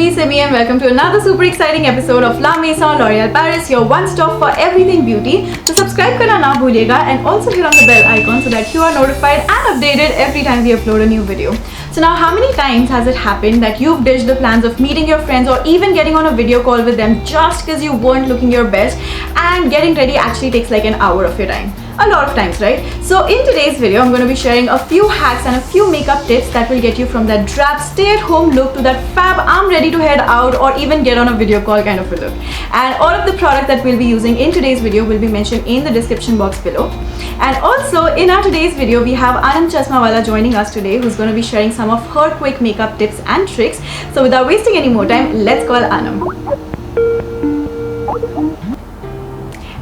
me Simmy and welcome to another super exciting episode of La Maison L'Oréal Paris, your one stop for everything beauty. So subscribe karna na bhuliega and also hit on the bell icon so that you are notified and updated every time we upload a new video. So now how many times has it happened that you've ditched the plans of meeting your friends or even getting on a video call with them just because you weren't looking your best, and getting ready actually takes like an hour of your time? A lot of times, right? So in today's video, I'm going to be sharing a few hacks and a few makeup tips that will get you from that drab stay-at-home look to that fab I'm ready to head out or even get on a video call kind of a look. And all of the product that we'll be using in today's video will be mentioned in the description box below. And also in our today's video, we have Aanam Chasmawala joining us today, who's going to be sharing some of her quick makeup tips and tricks. So without wasting any more time, let's call Aanam.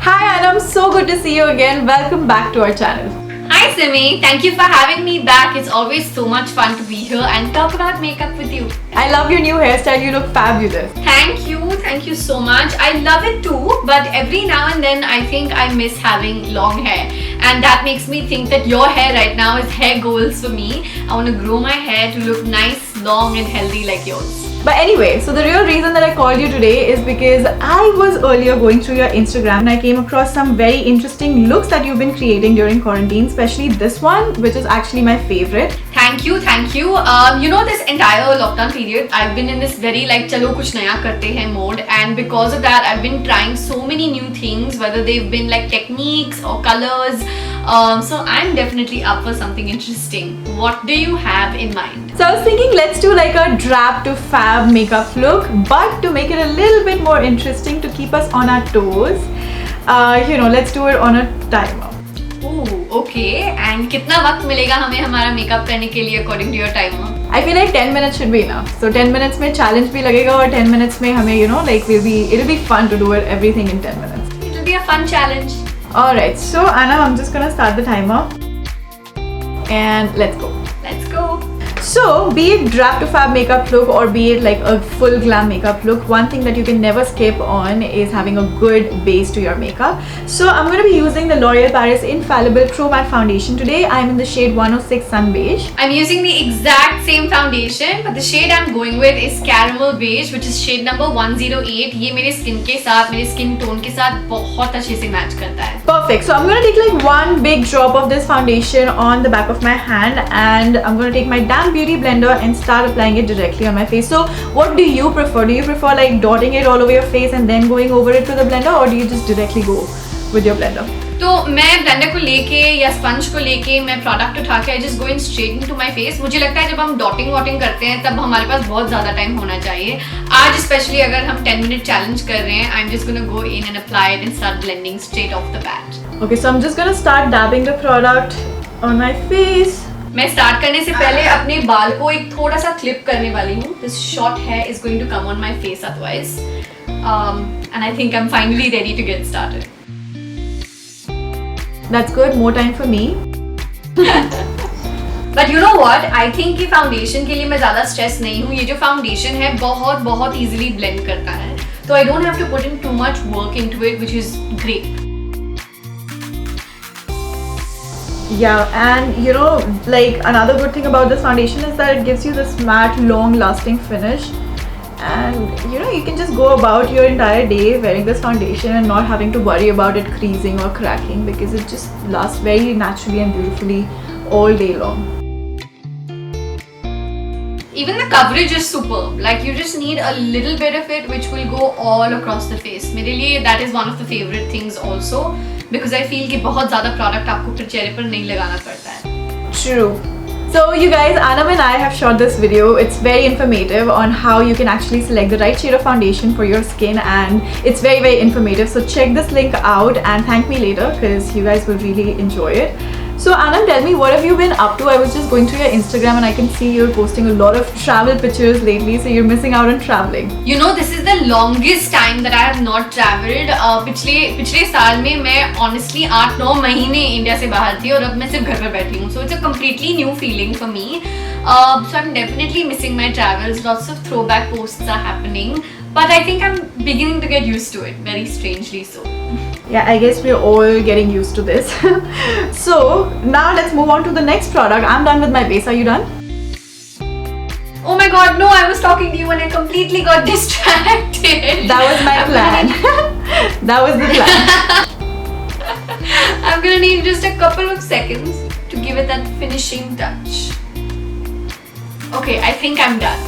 Hi Aanam, so good to see you again. Welcome back to our channel. Hi Simmy, thank you for having me back. It's always so much fun to be here and talk about makeup with you. I love your new hairstyle, you look fabulous. Thank you so much. I love it too, but every now and then I think I miss having long hair, and that makes me think that your hair right now is hair goals for me. I want to grow my hair to look nice, long and healthy like yours. But anyway, so the real reason that I called you today is because I was earlier going through your Instagram and I came across some very interesting looks that you've been creating during quarantine, especially this one, which is actually my favorite. Thank you. You know, this entire lockdown period, I've been in this very like chalo kuch naya karte hain mode, and because of that, I've been trying so many new things, whether they've been like techniques or colors. So I'm definitely up for something interesting. What do you have in mind? So I was thinking let's do like a drab to fab makeup look, but to make it a little bit more interesting, to keep us on our toes, let's do it on a timer. Okay. And कितना वक्त मिलेगा हमें हमारा makeup करने के लिए according to your timer? I feel like 10 minutes should be enough. So 10 minutes में challenge भी लगेगा और 10 minutes में हमें it'll be fun to do it everything in 10 minutes. It'll be a fun challenge. Alright, so Aanam, I'm just gonna start the timer and let's go. So, be it drab to fab makeup look or be it like a full glam makeup look, one thing that you can never skip on is having a good base to your makeup. So, I'm going to be using the L'Oréal Paris Infallible Pro Matte Foundation today. I'm in the shade 106 Sun Beige. I'm using the exact same foundation, but the shade I'm going with is Caramel Beige, which is shade number 108. ये मेरे skin के साथ, मेरे skin tone के साथ बहुत अच्छे से match करता है. Perfect. So, I'm going to take like one big drop of this foundation on the back of my hand, and I'm going to take my damp beauty blender and start applying it directly on my face. So what do you prefer? Do you prefer like dotting it all over your face and then going over it to the blender, or do you just directly go with your blender? तो मैं blender को लेके या sponge को लेके मैं product उठा के I just go in straight into my face. मुझे लगता है जब हम डॉटिंग करते हैं तब हमारे पास बहुत ज़्यादा टाइम होना चाहिए. आज स्पेशली अगर हम 10 मिनट चैलेंज कर रहे हैं, I am just gonna go in and apply it and start blending straight of the bat. Okay, so I'm just gonna start dabbing the product on my face. मैं start करने से पहले अपने बाल को एक थोड़ा सा क्लिप करने वाली हूँ. This short hair is going to come on my face otherwise, and I think I am finally ready to get started. That's good. More time for me. But you know what? I think कि foundation के लिए मैं ज़्यादा stress नहीं हूँ. ये जो foundation है बहुत easily blend करता है, तो I don't have to put in too much work into it, which is great. Yeah, and like another good thing about this foundation is that it gives you this matte, long-lasting finish, and you can just go about your entire day wearing this foundation and not having to worry about it creasing or cracking, because it just lasts very naturally and beautifully all day long. Even the coverage is superb. Like you just need a little bit of it, which will go all across the face. मेरे लिए that is one of the favorite things also, because I feel कि बहुत ज़्यादा product आपको फिर चेहरे पर नहीं लगाना पड़ता है. True. So you guys, Aanam and I have shot this video. It's very informative on how you can actually select the right shade of foundation for your skin, and it's very informative. So check this link out and thank me later, because you guys will really enjoy it. So Aanam, tell me, what have you been up to? I was just going through your Instagram and I can see you're posting a lot of travel pictures lately, so you're missing out on traveling. You know, this is the longest time that I have not traveled. पिछले साल में मैं honestly 8-9 महीने India से बाहर थी और अब मैं सिर्फ घर पे बैठी हूँ. So it's a completely new feeling for me. So I'm definitely missing my travels. Lots of throwback posts are happening, but I think I'm beginning to get used to it, very strangely so. Yeah, I guess we're all getting used to this. So now let's move on to the next product. I'm done with my base. Are you done? Oh my god, no, I was talking to you and I completely got distracted. That was my plan. That was the plan. I'm gonna need just a couple of seconds to give it that finishing touch. Okay, I think I'm done.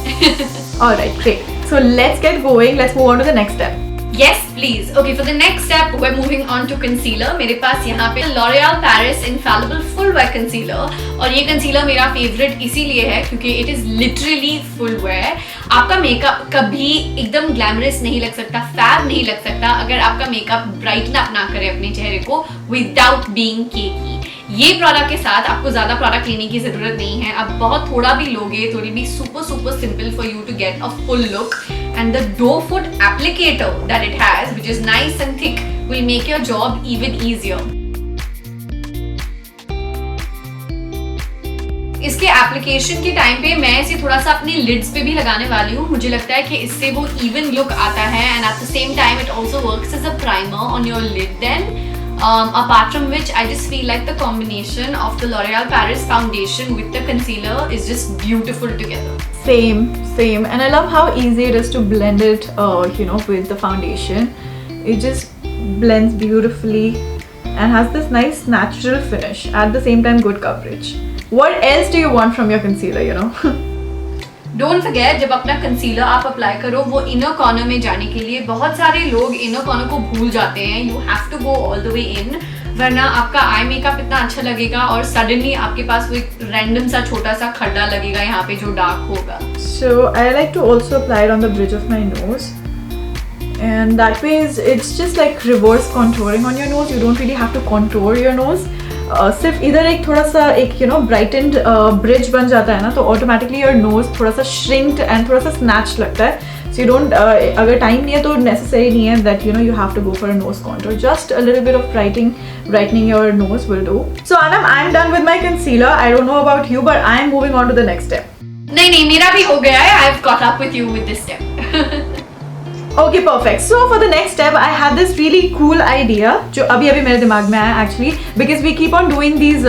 Alright, great. So let's get going. Let's move on to the next step. Yes, please. Okay, for the next step, we're moving on to concealer. मेरे पास यहाँ पे L'Oréal Paris Infallible Full Wear Concealer और ये concealer मेरा favorite इसीलिए है क्योंकि it is literally full wear. आपका मेकअप कभी एकदम ग्लैमरस नहीं लग सकता, फैब नहीं लग सकता अगर आपका मेकअप ब्राइटन अप ना करे अपने चेहरे को विदाउट बीइंग केकी. ये प्रोडक्ट के साथ आपको ज्यादा प्रोडक्ट लेने की जरूरत नहीं है. आप बहुत थोड़ा भी लोगे तो it be super simple for you to get a full look. And the doe foot applicator that it has, which is nice and thick, will make your job even easier. इसके एप्लीकेशन के time पे मैं इसे थोड़ा सा अपनी leads पे भी लगाने वाली हूँ. मुझे लगता है कि इससे वो इवन लुक आता है and at the same time it also works as a primer on your lid then. Apart from which I just feel like the combination of the L'Oréal Paris foundation with the concealer is just beautiful together. Same. And I love how easy it is to blend it, with the foundation. It just blends beautifully and has this nice natural finish. At the same time, good coverage. What else do you want from your concealer, Don't forget, जब अपना concealer आप apply करो वो inner corner में जाने के लिए बहुत सारे लोग इनर कॉर्नर को भूल जाते हैं. You have to go all the way in, वरना आपका आई मेकअप इतना अच्छा लगेगा और सडनली आपके पास वो एक रैंडम सा छोटा सा खड्डा लगेगा यहाँ पे जो डार्क होगा. So I like to also apply it on the bridge of my nose, and that way it's just like reverse contouring on your nose. You don't really have to contour your nose. सिर्फ इधर एक थोड़ा सा एक brightened bridge बन जाता है ना, तो ऑटोमेटिकली योर नोज थोड़ा सा श्रिंक्ड एंड थोड़ा सा स्नैच लगता है. सो यू डोंट, अगर टाइम नहीं है तो नेसेसरी नहीं है that you have to go for a nose contour. Just a little bit of brightening your nose will do. So Aanam, I am done with my concealer. I don't know about you but I am moving on to the next step. नहीं, मेरा भी हो गया है. I have caught up with you with this step. Okay, perfect. So for the next step, I had this really cool idea, जो अभी मेरे दिमाग में आया actually, because we keep on doing these,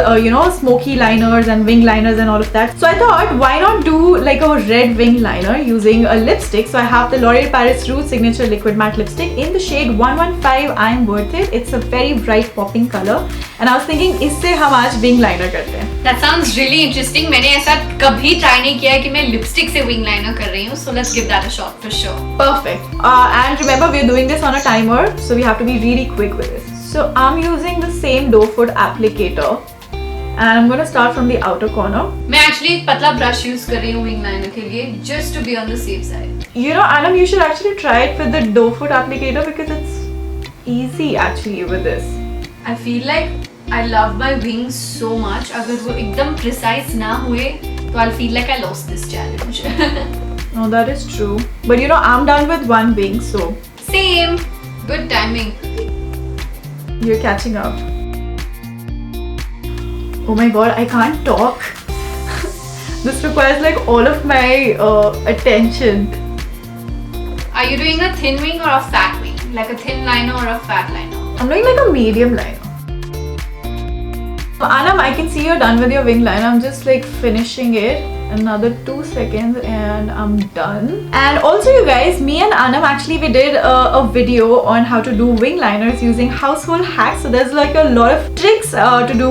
smoky liners and wing liners and all of that. So I thought, why not do like a red wing liner using a lipstick? So I have the L'Oréal Paris Rouge Signature Liquid Matte Lipstick in the shade 115. I'm worth it. It's a very bright popping color, and I was thinking, इससे हम आज wing liner करते हैं. That sounds really interesting. मैंने ऐसा कभी try नहीं किया है कि मैं लिपस्टिक से विंग लाइनर कर रही हूँ. So let's give that a shot for sure. Perfect. And remember, we're doing this on a timer, so we have to be really quick with this. So I'm using the same doe foot applicator, and I'm going to start from the outer corner. मैं actually एक पतला brush use कर रही हूँ wing liner के लिए, just to be on the safe side. Aanam, you should actually try it with the doe foot applicator because it's easy actually with this. I feel like I love my wings so much. अगर वो एकदम precise ना हुए तो I'll feel like I lost this challenge. No, that is true. But I'm done with one wing, so same. Good timing. You're catching up. Oh my god, I can't talk. This requires like all of my attention. Are you doing a thin wing or a fat wing? Like a thin liner or a fat liner? I'm doing like a medium liner. So Aanam, I can see you're done with your wing liner. I'm just like finishing it. Another 2 seconds and I'm done. And also you guys, me and Aanam actually we did a video on how to do wing liners using household hacks. So there's like a lot of tricks to do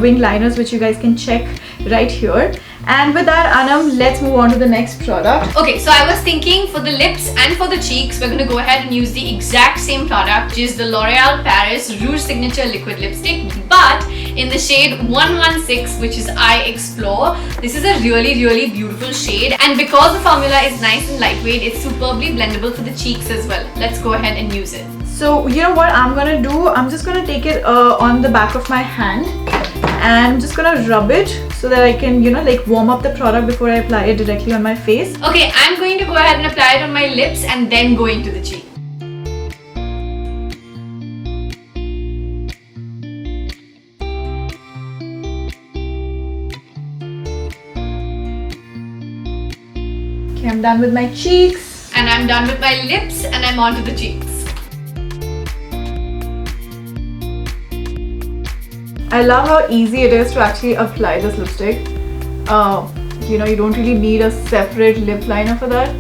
wing liners which you guys can check right here. And with that, Aanam, let's move on to the next product. Okay, so I was thinking for the lips and for the cheeks, we're going to go ahead and use the exact same product, which is the L'Oréal Paris Rouge Signature Liquid Lipstick, but in the shade 116, which is I Explore. This is a really beautiful shade, and because the formula is nice and lightweight, it's superbly blendable for the cheeks as well. Let's go ahead and use it. So you know what I'm gonna do? I'm just gonna take it on the back of my hand, and I'm just gonna rub it so that I can like warm up the product before I apply it directly on my face. Okay, I'm going to go ahead and apply it on my lips and then go into the cheek. Okay, I'm done with my cheeks. And I'm done with my lips and I'm on to the cheeks. I love how easy it is to actually apply this lipstick. you know, you don't really need a separate lip liner for that.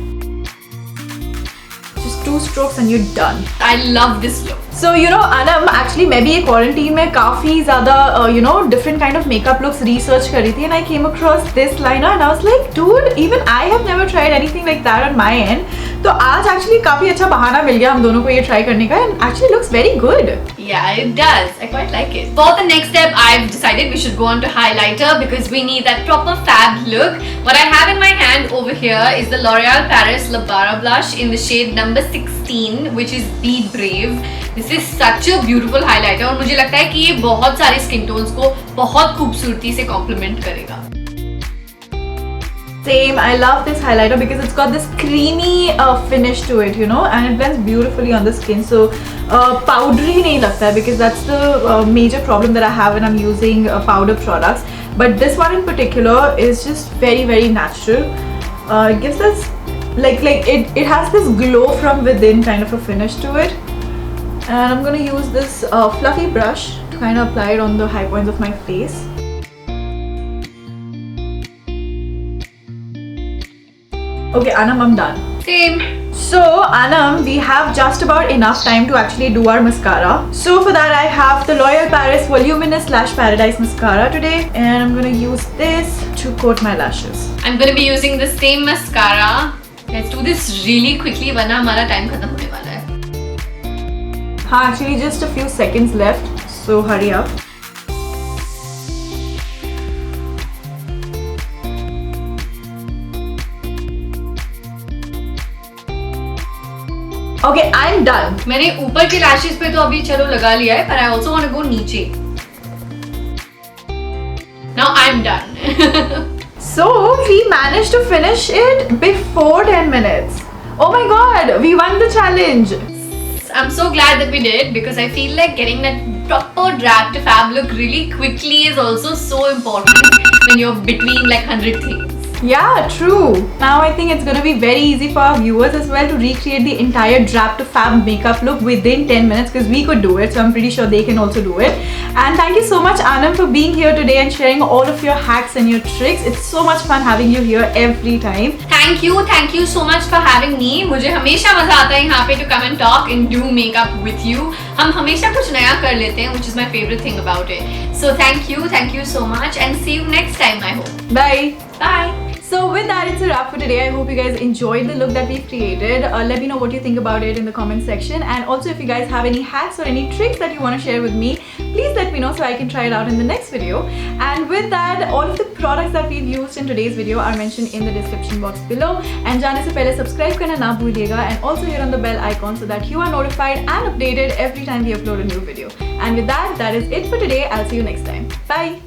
Just 2 strokes and you're done. I love this look. So you know, Aanam actually मैं भी quarantine में काफी ज़्यादा you know different kind of makeup looks research कर रही थी, and I came across this liner and I was like, dude, even I have never tried anything like that on my end. तो आज actually काफी अच्छा बहाना मिल गया हम दोनों को ये try करने का, and actually looks very good. Yeah, it does. I quite like it. For the next step, I've decided we should go on to highlighter because we need that proper fab look. What I have in my hand over here is the L'Oréal Paris La Barre blush in the shade number 16, which is Be Brave. This is such a beautiful highlighter और मुझे लगता है कि ये बहुत सारे skin tones को बहुत खूबसूरती से complement करेगा. Same, I love this highlighter because it's got this creamy finish to it, you know, and it blends beautifully on the skin. So powdery nahi lagta hai because that's the major problem that I have when I'm using powder products. But this one in particular is just very, very natural. It gives this like it has this glow from within kind of a finish to it. And I'm gonna use this fluffy brush to kind of apply it on the high points of my face. Okay, Aanam, I'm done. Same. So, Aanam, we have just about enough time to actually do our mascara. So for that, I have the L'Oréal Paris Voluminous Lash Paradise Mascara today. And I'm gonna use this to coat my lashes. I'm gonna be using the same mascara. Let's do this really quickly वरना हमारा time खत्म होने वाला है. हाँ, actually just a few seconds left. So hurry up. Okay, I'm done. मैंने ऊपर के lashes पे तो अभी चलो लगा लिया है, but I also want to go नीचे. Now I'm done. So we managed to finish it before 10 minutes. Oh my god, we won the challenge. I'm so glad that we did because I feel like getting that proper drab to fab look really quickly is also so important when you're between like 100 things. Yeah, true. Now I think it's gonna be very easy for our viewers as well to recreate the entire drab to fab makeup look within 10 minutes because we could do it, so I'm pretty sure they can also do it. And thank you so much, Aanam, for being here today and sharing all of your hacks and your tricks. It's so much fun having you here every time. Thank you so much for having me. मुझे हमेशा मजा आता है यहाँ पे to come and talk and do makeup with you. हम हमेशा कुछ नया कर लेते हैं, which is my favorite thing about it. So thank you so much and see you next time, I hope. Bye. Bye. So with that, it's a wrap for today. I hope you guys enjoyed the look that we've created. Let me know what you think about it in the comment section. And also if you guys have any hacks or any tricks that you want to share with me, please let me know so I can try it out in the next video. And with that, all of the products that we've used in today's video are mentioned in the description box below. And जाने से पहले subscribe करना ना भूलिएगा and also hit on the bell icon so that you are notified and updated every time we upload a new video. And with that, that is it for today. I'll see you next time. Bye.